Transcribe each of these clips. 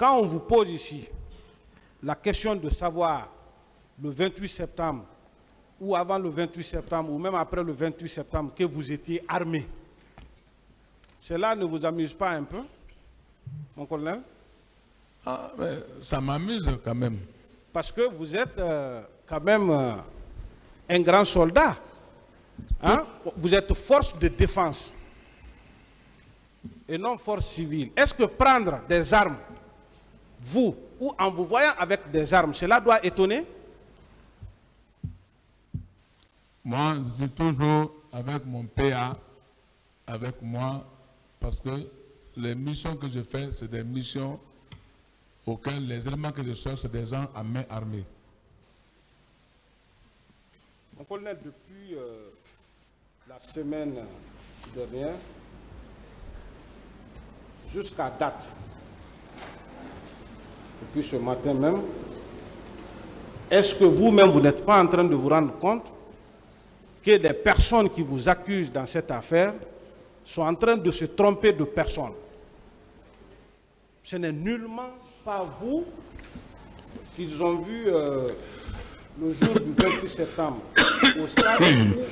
quand on vous pose ici la question de savoir le 28 septembre, ou avant le 28 septembre, ou même après le 28 septembre, que vous étiez armé, cela ne vous amuse pas un peu, mon colonel? Ah, mais ça m'amuse quand même. Parce que vous êtes quand même un grand soldat. Hein? Vous êtes force de défense et non force civile. Est-ce que prendre des armes, vous, ou en vous voyant avec des armes, cela doit étonner? Moi, je suis toujours avec mon PA, avec moi, parce que les missions que je fais, c'est des missions auxquelles les éléments que je cherche, c'est des gens à main armée. Mon colonel, depuis la semaine dernière, jusqu'à date, depuis ce matin même, est-ce que vous-même, vous n'êtes pas en train de vous rendre compte que les personnes qui vous accusent dans cette affaire sont en train de se tromper de personnes? Ce n'est nullement pas vous qu'ils ont vu le jour du 28 septembre au stade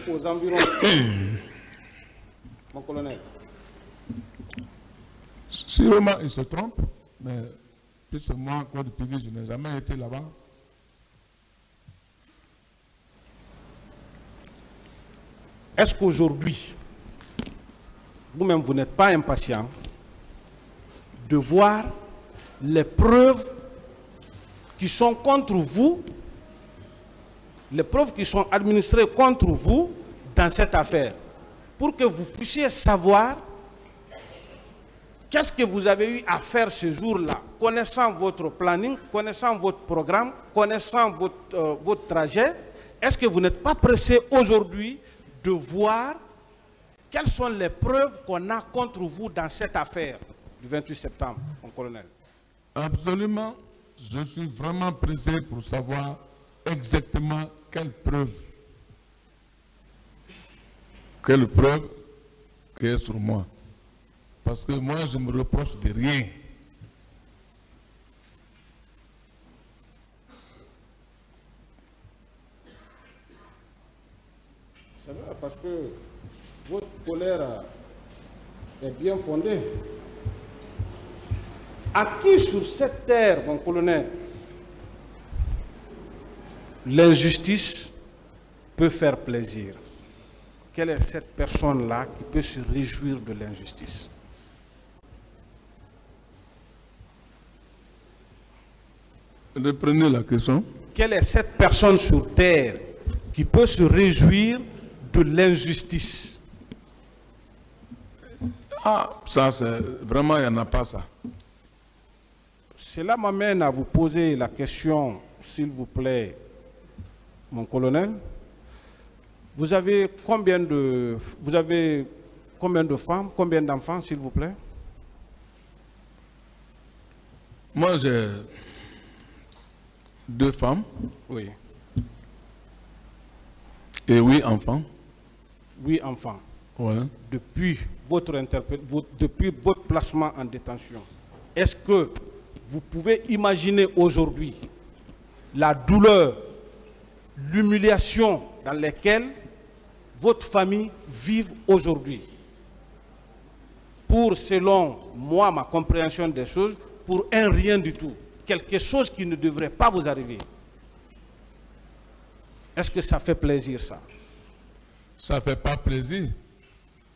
ou aux environs. Mon colonel. Sûrement, ils se trompent, mais puisque moi, code public, je n'ai jamais été là-bas. Est-ce qu'aujourd'hui, vous-même, vous n'êtes pas impatient de voir les preuves qui sont contre vous, les preuves qui sont administrées contre vous dans cette affaire, pour que vous puissiez savoir qu'est-ce que vous avez eu à faire ce jour-là, connaissant votre planning, connaissant votre programme, connaissant votre trajet? Est-ce que vous n'êtes pas pressé aujourd'hui de voir quelles sont les preuves qu'on a contre vous dans cette affaire du 28 septembre, mon colonel? Absolument. Je suis vraiment pressé pour savoir exactement quelle preuve qui est sur moi. Parce que moi, je me reproche de rien. C'est vrai, parce que votre colère est bien fondée. À qui sur cette terre, mon colonel, l'injustice peut faire plaisir? Quelle est cette personne-là qui peut se réjouir de l'injustice? Reprenez la question. Quelle est cette personne sur terre qui peut se réjouir de l'injustice? Ah, ça c'est vraiment, il n'y en a pas ça. Cela m'amène à vous poser la question, s'il vous plaît, mon colonel. Vous avez combien de femmes, combien d'enfants, s'il vous plaît? Moi, j'ai 2 femmes. Oui. Et 8 enfants. 8 enfants. Ouais. Depuis votre placement en détention, est-ce que vous pouvez imaginer aujourd'hui la douleur, l'humiliation dans lesquelles votre famille vit aujourd'hui? Pour, selon moi, ma compréhension des choses, pour un rien du tout, quelque chose qui ne devrait pas vous arriver. Est-ce que ça fait plaisir, ça? Ça ne fait pas plaisir.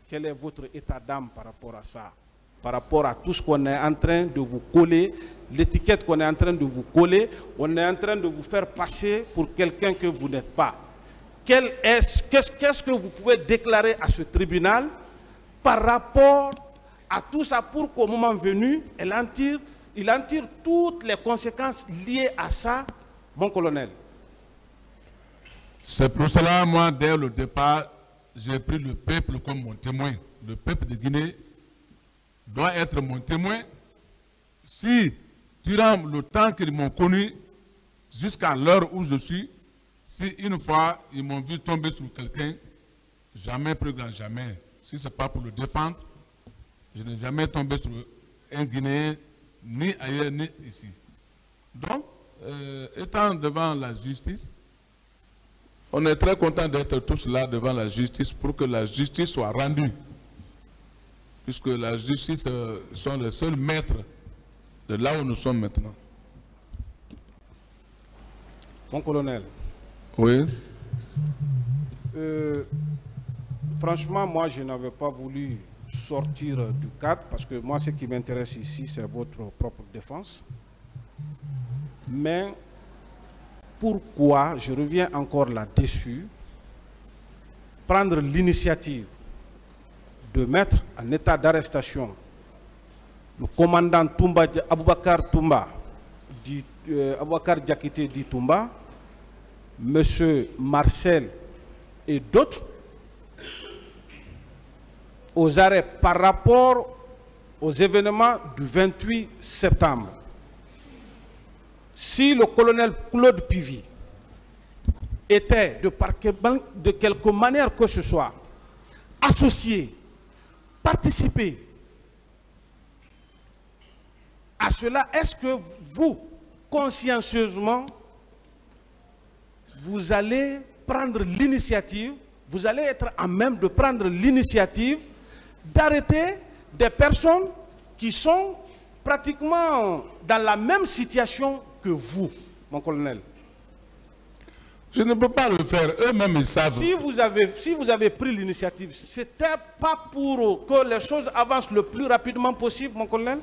Quel est votre état d'âme par rapport à ça? Par rapport à tout ce qu'on est en train de vous coller, l'étiquette qu'on est en train de vous coller, on est en train de vous faire passer pour quelqu'un que vous n'êtes pas. Qu'est-ce que vous pouvez déclarer à ce tribunal par rapport à tout ça, pour qu'au moment venu, il en tire toutes les conséquences liées à ça, mon colonel? C'est pour cela, moi, dès le départ, j'ai pris le peuple comme mon témoin. Le peuple de Guinée doit être mon témoin. Si, durant le temps qu'ils m'ont connu, jusqu'à l'heure où je suis, si une fois ils m'ont vu tomber sur quelqu'un, jamais, plus grand jamais, si ce n'est pas pour le défendre, je n'ai jamais tombé sur un Guinéen ni ailleurs, ni ici. Donc, étant devant la justice, on est très content d'être tous là devant la justice pour que la justice soit rendue. Puisque la justice sont les seuls maîtres de là où nous sommes maintenant. Mon colonel. Oui. Franchement, moi, je n'avais pas voulu sortir du cadre parce que moi, ce qui m'intéresse ici, c'est votre propre défense. Mais pourquoi, je reviens encore là-dessus, prendre l'initiative de mettre en état d'arrestation le commandant Toumba, Aboubakar Toumba, Aboubakar Diakité dit Toumba, M. Marcel et d'autres, aux arrêts par rapport aux événements du 28 septembre. Si le colonel Claude Pivy était de quelque manière que ce soit associé, participer à cela, est-ce que vous, consciencieusement, vous allez prendre l'initiative, vous allez être à même de prendre l'initiative d'arrêter des personnes qui sont pratiquement dans la même situation que vous, mon colonel? Je ne peux pas le faire, eux-mêmes ils savent. Si vous avez pris l'initiative, ce n'était pas pour que les choses avancent le plus rapidement possible, mon colonel?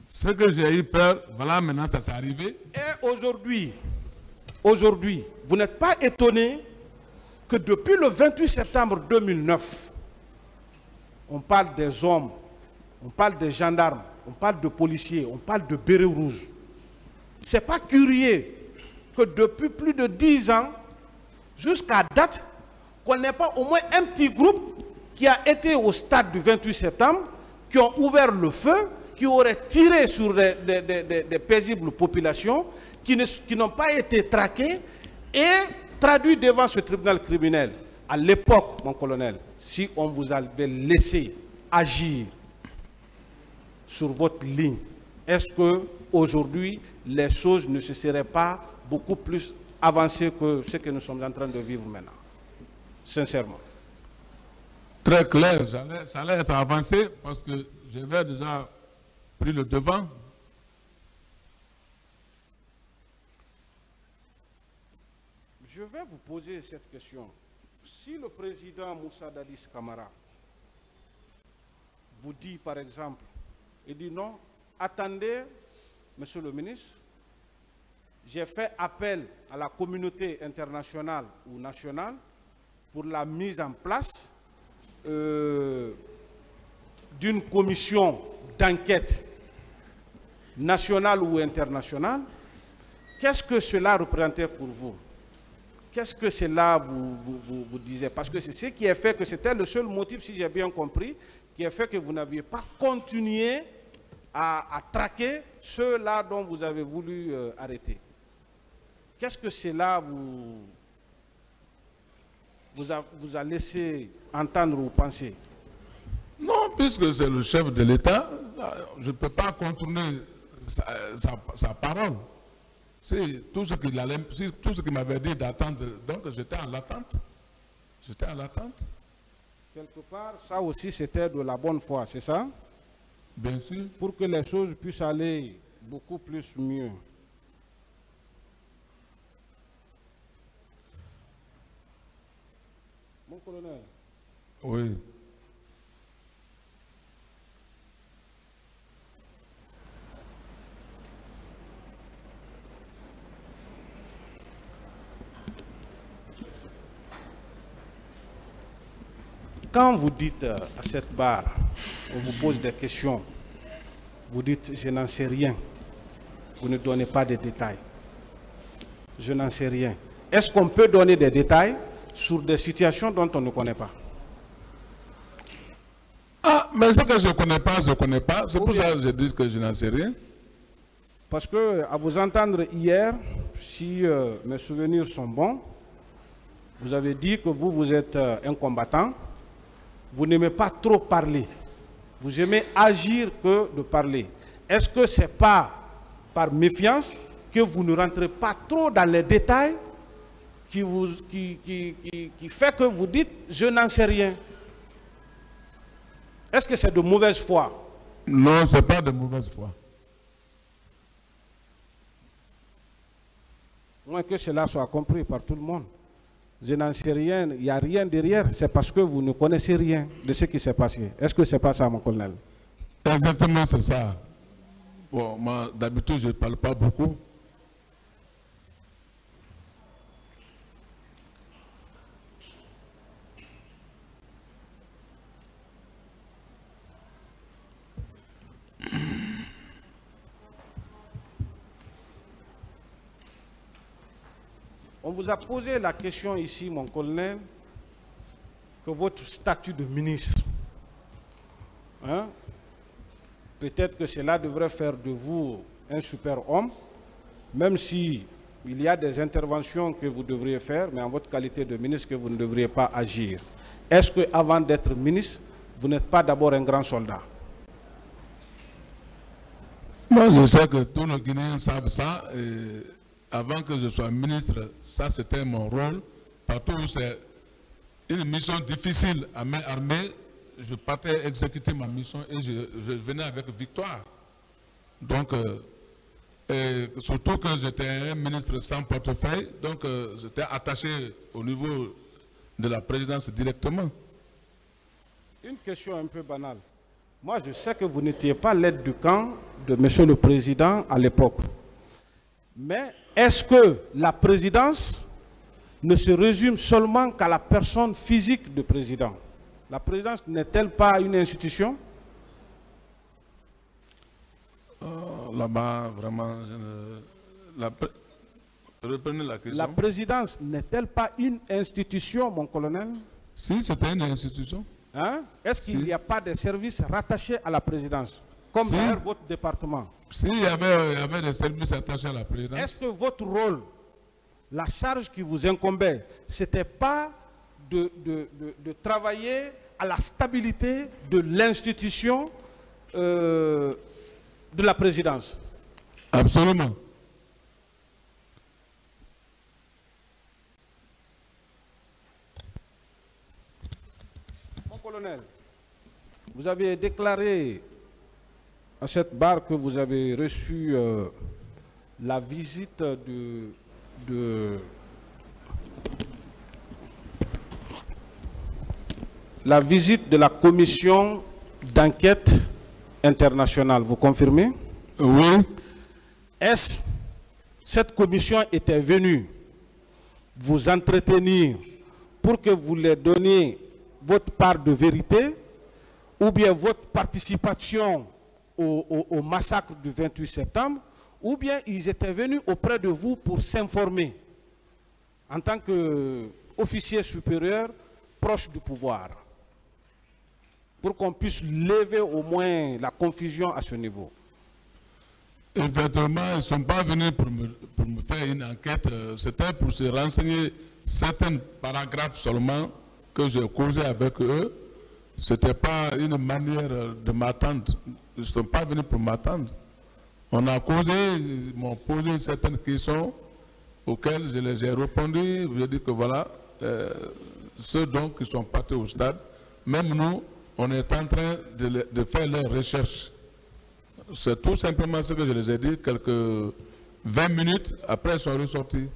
Ce que j'ai eu peur, voilà, maintenant ça s'est arrivé. Et aujourd'hui, vous n'êtes pas étonné que depuis le 28 septembre 2009, on parle des hommes, on parle des gendarmes, on parle de policiers, on parle de bérets rouges. Ce n'est pas curieux que depuis plus de 10 ans, jusqu'à date, qu'on n'ait pas au moins un petit groupe qui a été au stade du 28 septembre, qui ont ouvert le feu, qui auraient tiré sur des paisibles populations, qui n'ont pas été traqués et traduits devant ce tribunal criminel. À l'époque, mon colonel, si on vous avait laissé agir sur votre ligne, est-ce qu'aujourd'hui, les choses ne se seraient pas beaucoup plus avancées que ce que nous sommes en train de vivre maintenant? Sincèrement. Très clair, ça allait être avancé parce que j'avais déjà pris le devant. Je vais vous poser cette question. Si le président Moussa Dadis Camara vous dit par exemple, il dit non, attendez, monsieur le ministre, j'ai fait appel à la communauté internationale ou nationale pour la mise en place d'une commission d'enquête nationale ou internationale. Qu'est-ce que cela représentait pour vous? Qu'est-ce que cela vous disait? Parce que c'est ce qui a fait que c'était le seul motif, si j'ai bien compris, qui a fait que vous n'aviez pas continué à traquer ceux-là dont vous avez voulu arrêter. Qu'est-ce que cela vous a laissé entendre ou penser? Non, puisque c'est le chef de l'État, je ne peux pas contourner sa parole. C'est tout ce qu'il m'avait dit d'attendre. Donc j'étais en l'attente. J'étais en l'attente. Quelque part, ça aussi c'était de la bonne foi, c'est ça? Bien sûr. Pour que les choses puissent aller beaucoup plus mieux. Mon colonel. Oui. Quand vous dites à cette barre, on vous pose des questions, vous dites « je n'en sais rien », vous ne donnez pas de détails. Je n'en sais rien. Est-ce qu'on peut donner des détails sur des situations dont on ne connaît pas? Ah, mais ce que je ne connais pas, je ne connais pas. C'est pour ça que je dis que je n'en sais rien. Parce que, à vous entendre hier, si mes souvenirs sont bons, vous avez dit que vous êtes un combattant. Vous n'aimez pas trop parler. Vous aimez agir que de parler. Est-ce que ce n'est pas par méfiance que vous ne rentrez pas trop dans les détails qui fait que vous dites « je n'en sais rien ». Est-ce que c'est de mauvaise foi? Non, ce n'est pas de mauvaise foi. Moins que cela soit compris par tout le monde. Je n'en sais rien, il n'y a rien derrière. C'est parce que vous ne connaissez rien de ce qui s'est passé. Est-ce que ce n'est pas ça, mon colonel? Exactement, c'est ça. Bon, moi, d'habitude, je ne parle pas beaucoup. On vous a posé la question ici, mon colonel, que votre statut de ministre, hein, peut-être que cela devrait faire de vous un super homme, même si il y a des interventions que vous devriez faire, mais en votre qualité de ministre, que vous ne devriez pas agir. Est-ce qu'avant d'être ministre, vous n'êtes pas d'abord un grand soldat? Moi, je sais que tous les Guinéens savent ça. Et avant que je sois ministre, ça c'était mon rôle. Partout où c'est une mission difficile à main armée, je partais exécuter ma mission et je venais avec victoire. Donc, et surtout que j'étais un ministre sans portefeuille, donc j'étais attaché au niveau de la présidence directement. Une question un peu banale. Moi, je sais que vous n'étiez pas l'aide du camp de M. le Président à l'époque. Mais est-ce que la présidence ne se résume seulement qu'à la personne physique du président? La présidence n'est-elle pas une institution? Là-bas, vraiment, reprenez la question. La présidence n'est-elle pas une institution, mon colonel? Si, c'était une institution. Hein? Est-ce qu'il n'y a pas de services rattachés à la présidence, comme dans votre département? Si, il y avait des services attachés à la présidence. Est-ce que votre rôle, la charge qui vous incombait, ce n'était pas de travailler à la stabilité de l'institution de la présidence? Absolument. Mon colonel, vous avez déclaré à cette barre que vous avez reçu la visite de la commission d'enquête internationale. Vous confirmez? Oui. Est-ce que cette commission était venue vous entretenir pour que vous leur donniez votre part de vérité, ou bien votre participation au massacre du 28 septembre, ou bien ils étaient venus auprès de vous pour s'informer en tant qu'officier supérieur proche du pouvoir, pour qu'on puisse lever au moins la confusion à ce niveau? Effectivement, ils ne sont pas venus pour me faire une enquête, c'était pour se renseigner certains paragraphes seulement que j'ai causé avec eux. Ce n'était pas une manière de m'attendre. Ils ne sont pas venus pour m'attendre. On a causé, ils m'ont posé certaines questions auxquelles je les ai répondu. Je dis que voilà, ceux donc qui sont partis au stade, même nous, on est en train de faire leurs recherches. C'est tout simplement ce que je les ai dit. Quelques 20 minutes après, ils sont ressortis.